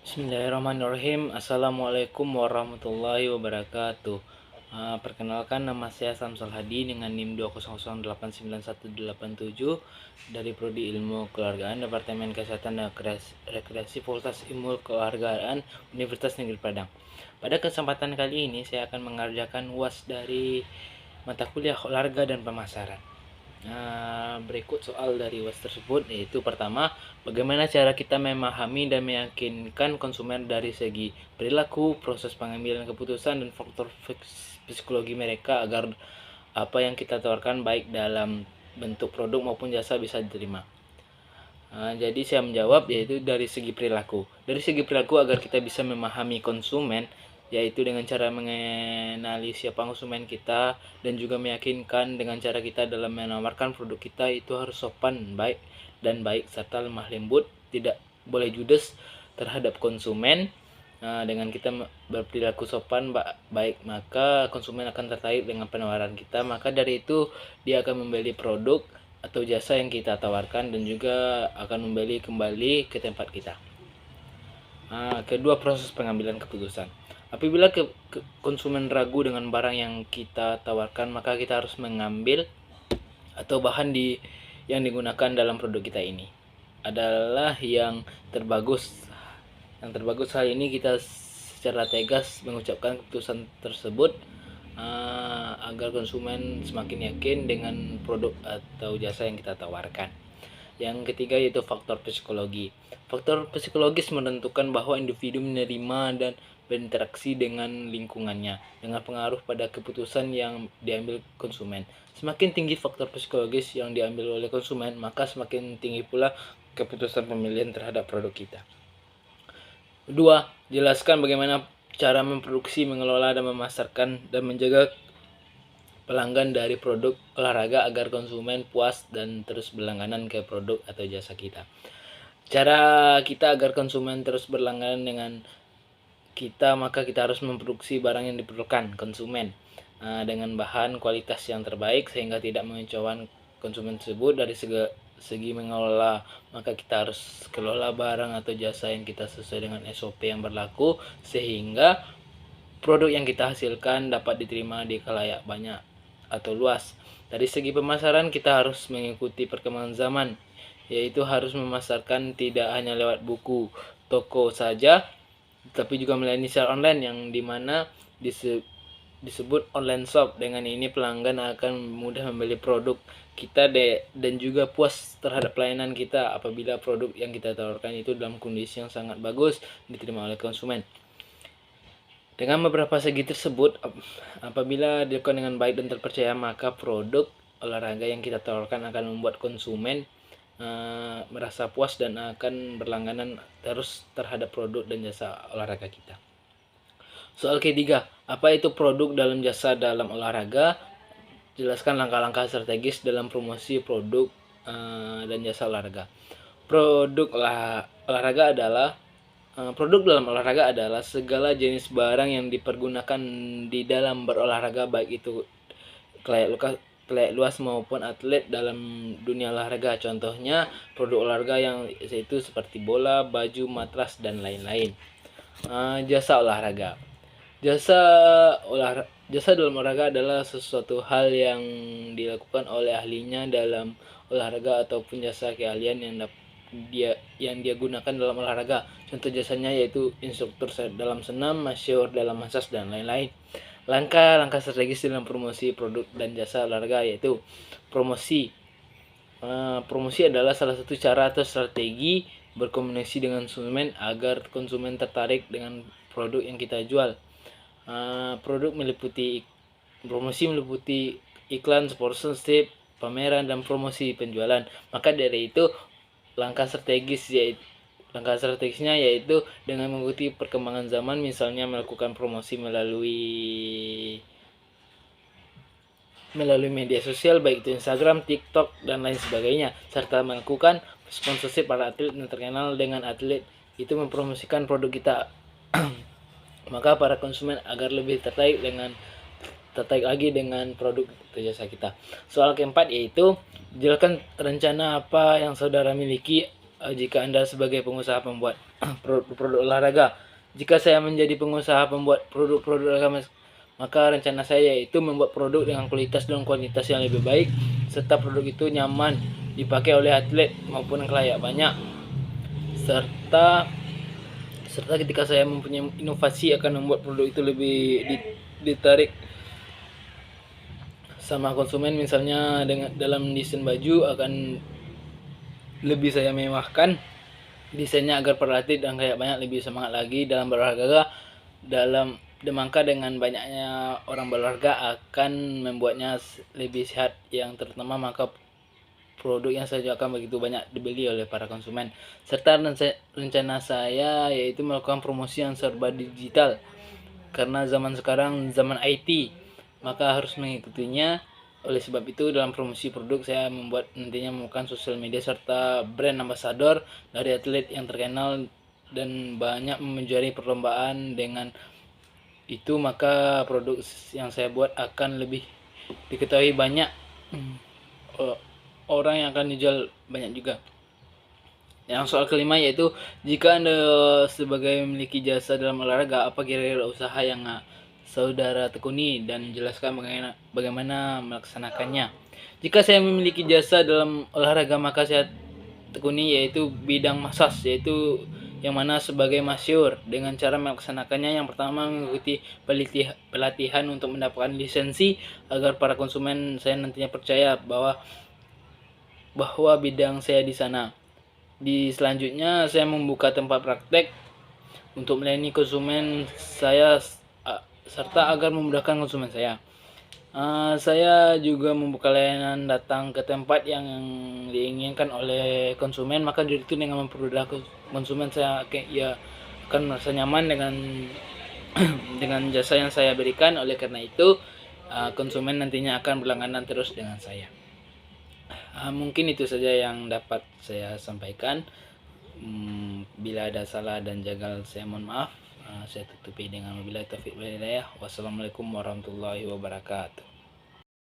Bismillahirrahmanirrahim. Assalamualaikum warahmatullahi wabarakatuh. Perkenalkan, nama saya Samsul Hadi dengan NIM 200891187 dari Prodi Ilmu Keluargaan, Departemen Kesehatan dan Rekreasi, Fakultas Ilmu Keluargaan, Universitas Negeri Padang. Pada kesempatan kali ini saya akan mengerjakan UAS dari mata kuliah olahraga dan pemasaran. Berikut soal dari UAS tersebut, yaitu pertama, bagaimana cara kita memahami dan meyakinkan konsumen dari segi perilaku, proses pengambilan keputusan, dan faktor psikologi mereka agar apa yang kita tawarkan baik dalam bentuk produk maupun jasa bisa diterima. Jadi saya menjawab, yaitu dari segi perilaku. Dari segi perilaku agar kita bisa memahami konsumen, yaitu dengan cara mengenali siapa konsumen kita dan juga meyakinkan dengan cara kita dalam menawarkan produk kita itu harus sopan, baik serta lemah lembut, tidak boleh judes terhadap konsumen. Dengan kita berperilaku sopan baik, maka konsumen akan tertarik dengan penawaran kita, maka dari itu dia akan membeli produk atau jasa yang kita tawarkan dan juga akan membeli kembali ke tempat kita. Kedua, proses pengambilan keputusan. Apabila konsumen ragu dengan barang yang kita tawarkan, maka kita harus mengambil atau bahan yang digunakan dalam produk kita ini adalah yang terbagus. Yang terbagus hal ini kita secara tegas mengucapkan keputusan tersebut agar konsumen semakin yakin dengan produk atau jasa yang kita tawarkan. Yang ketiga yaitu faktor psikologi. Faktor psikologis menentukan bahwa individu menerima dan berinteraksi dengan lingkungannya dengan pengaruh pada keputusan yang diambil konsumen. Semakin tinggi faktor psikologis yang diambil oleh konsumen, maka semakin tinggi pula keputusan pemilihan terhadap produk kita. 2. Jelaskan bagaimana cara memproduksi, mengelola, dan memasarkan dan menjaga pelanggan dari produk olahraga agar konsumen puas dan terus berlangganan ke produk atau jasa kita. Cara kita agar konsumen terus berlangganan dengan kita, maka kita harus memproduksi barang yang diperlukan konsumen dengan bahan kualitas yang terbaik sehingga tidak mengecewakan konsumen tersebut. Dari segi mengelola, maka kita harus kelola barang atau jasa yang kita sesuai dengan SOP yang berlaku sehingga produk yang kita hasilkan dapat diterima di khalayak banyak atau luas. Dari segi pemasaran, kita harus mengikuti perkembangan zaman, yaitu harus memasarkan tidak hanya lewat buku toko saja, tapi juga melayani secara online yang dimana disebut online shop. Dengan ini pelanggan akan mudah membeli produk kita dan juga puas terhadap pelayanan kita apabila produk yang kita tawarkan itu dalam kondisi yang sangat bagus diterima oleh konsumen. Dengan beberapa segi tersebut, apabila dilakukan dengan baik dan terpercaya, maka produk olahraga yang kita tawarkan akan membuat konsumen merasa puas dan akan berlangganan terus terhadap produk dan jasa olahraga kita. Soal ketiga, apa itu produk dalam jasa dalam olahraga? Jelaskan langkah-langkah strategis dalam promosi produk dan jasa olahraga. Produk dalam olahraga adalah segala jenis barang yang dipergunakan di dalam berolahraga, baik itu khalayak luas maupun atlet dalam dunia olahraga. Contohnya produk olahraga yang yaitu seperti bola, baju, matras, dan lain-lain. Jasa olahraga. Jasa dalam olahraga adalah sesuatu hal yang dilakukan oleh ahlinya dalam olahraga ataupun jasa keahlian yang dia gunakan dalam olahraga. Contoh jasanya yaitu instruktur dalam senam, masyhur dalam massage, dan lain-lain. Langkah-langkah strategis dalam promosi produk dan jasa olahraga yaitu promosi. Promosi adalah salah satu cara atau strategi berkomunikasi dengan konsumen agar konsumen tertarik dengan produk yang kita jual. Promosi meliputi iklan, sponsorship, pameran, dan promosi penjualan. Maka dari itu langkah strategisnya yaitu dengan mengikuti perkembangan zaman, misalnya melakukan promosi melalui media sosial baik itu Instagram, TikTok, dan lain sebagainya, serta melakukan sponsorship para atlet yang terkenal. Dengan atlet itu mempromosikan produk kita maka para konsumen agar lebih tertarik lagi dengan produk atau jasa kita. Soal keempat yaitu jelaskan rencana apa yang saudara miliki jika Anda sebagai pengusaha membuat produk-produk olahraga. Jika saya menjadi pengusaha pembuat produk-produk olahraga, maka rencana saya yaitu membuat produk dengan kualitas dan kuantitas yang lebih baik, serta produk itu nyaman dipakai oleh atlet maupun khalayak banyak. Serta ketika saya mempunyai inovasi akan membuat produk itu lebih ditarik sama konsumen, misalnya dengan dalam desain baju akan lebih saya mewahkan desainnya agar para atlet dan kayak banyak lebih semangat lagi dalam berolahraga. Dalam demangka dengan banyaknya orang berolahraga akan membuatnya lebih sehat, yang terutama maka produk yang saya jual akan begitu banyak dibeli oleh para konsumen. Serta rencana saya yaitu melakukan promosi yang serba digital, karena zaman sekarang zaman IT, maka harus mengikutinya. Oleh sebab itu dalam promosi produk saya nantinya melakukan sosial media serta brand ambassador dari atlet yang terkenal dan banyak menjuarai perlombaan. Dengan itu maka produk yang saya buat akan lebih diketahui banyak orang, yang akan dijual banyak juga. Yang soal kelima yaitu, jika Anda sebagai memiliki jasa dalam olahraga, apa kira-kira usaha yang saudara tekuni, dan jelaskan bagaimana melaksanakannya. Jika saya memiliki jasa dalam olahraga, maka saya tekuni yaitu bidang massage, yaitu yang mana sebagai masyur. Dengan cara melaksanakannya, yang pertama mengikuti pelatihan untuk mendapatkan lisensi agar para konsumen saya nantinya percaya bahwa bidang saya di sana. Selanjutnya saya membuka tempat praktek untuk melayani konsumen saya, serta agar memudahkan konsumen saya. Saya juga membuka layanan datang ke tempat yang diinginkan oleh konsumen, maka dari itu dengan mempermudah konsumen saya akan merasa nyaman dengan dengan jasa yang saya berikan. Oleh karena itu konsumen nantinya akan berlangganan terus dengan saya. Mungkin itu saja yang dapat saya sampaikan. Bila ada salah dan jagal saya mohon maaf. Saya tutupi dengan wabillahi taufiq wal hidayah. Wassalamualaikum warahmatullahi wabarakatuh.